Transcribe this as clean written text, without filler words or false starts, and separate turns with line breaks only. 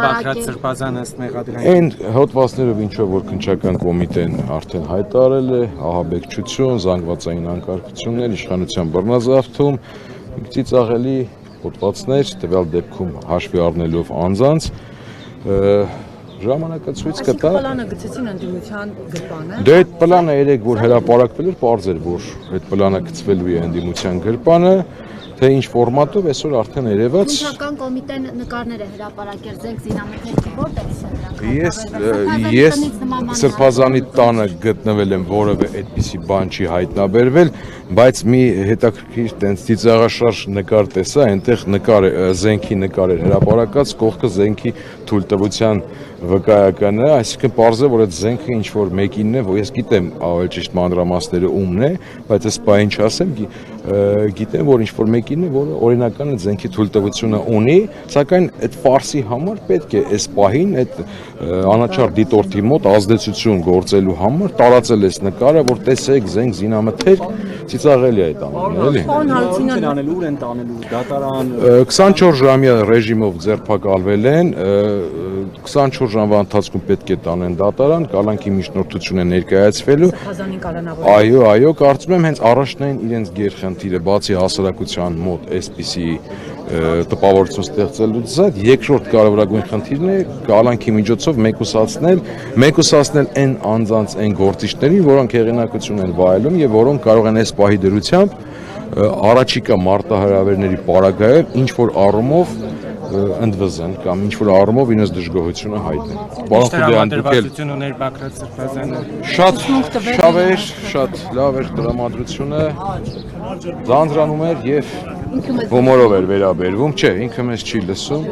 Բակրատ Սրբազանը ըստ մեղադրանքի։
Այն հոդվածներով ինչով որ քննչական կոմիտեն արդեն հայտարարել է, ահաբեկչություն, զանգվածային անկարգություններ, իշխանության բռնազավթում, ծիծաղելի հոդվածներ, տվյալ դեպքում հաշվի առնելով անձանց, ժամանակը ցույց կտա։
Պլանը գցեցին ընդդիմության գրպանը։
Դե այդ պլանը երեք որ հրապարակվել էր, պարզ էր, որ այդ պլանը գցվելու է ընդդիմության գրպանը, թե ինչ ֆորմատով այսօր արդեն երևաց։
Քննչական կոմիտեն նկարներ է հրապարակել Զենք զինամթերքի, որտեղից է
Ես
դրանք։
Սրբազանի տանը գտնվել եմ, որևէ այդպիսի բան չի հայտնաբերվել, բայց մի հետաքրքիր տենց ծիծաղաշարժ նկար տեսա, այնտեղ նկար Զենքի նկար էր հրապարակած, կողքը Զենքի թույլտվության վկայականը, այսինքն պարզ է, որ այդ Զենքը ինչ որ մեկինն է, որ ես գիտեմ ավելի ճիշտ մանրամասները ումն է, բայց այս բան ինչ ասեմ, գիտեմ, որ ինչ որ մեկինն է, որը օրինական այդ Զենքի թույլտվությունը ունի, սակայն այդ ֆարսի համար պետք է այս պահին այդ անաչառ դիտորդի մոտ ազդեցություն գործելու համար տարածել այս նկարը, որ տեսեք Զենք զինամթերք, ծիծաղելի է այդ անունը, էլի։
Պարոն Հարությունյան,
անելու են տանելու դատարան
24 ժամյա ռեժիմով ձերբակալվել են, 24 ժամվա ընթացքում պետք է տանեն դատարան, կալանքի միջնորդություն է ներկայացվելու։
Սրբազանին կալանավոր։
Այո, կարծում եմ հենց առաջնային իրենց գերխնդիրը բացի հասարակության մոտ այսպիսի տպավորություն ստեղծելուց զատ, երկրորդ կարևորագույն խնդիրն է կալանքի միջոցով մեկուսացնել այն անձանց, այն գործիչներին, որոնք հեղինակություն են վայելում եւ որոնք կարող են այս պահի դրությամբ առաջիկա մարտահրավերների պարագայում ինչ որ առումով ընդվզեն կամ ինչ որ առումով իրենց դժգոհությունը հայտնեն։ Պարոն Խուդյան, դուք էլ
ուներ Բակրատ Սրբազանը։
շատ լավ էր տրամադրությունը, ձանձրանում էր եւ հումորով էր վերաբերվում, չէ, ինքը մեզ չի լսում,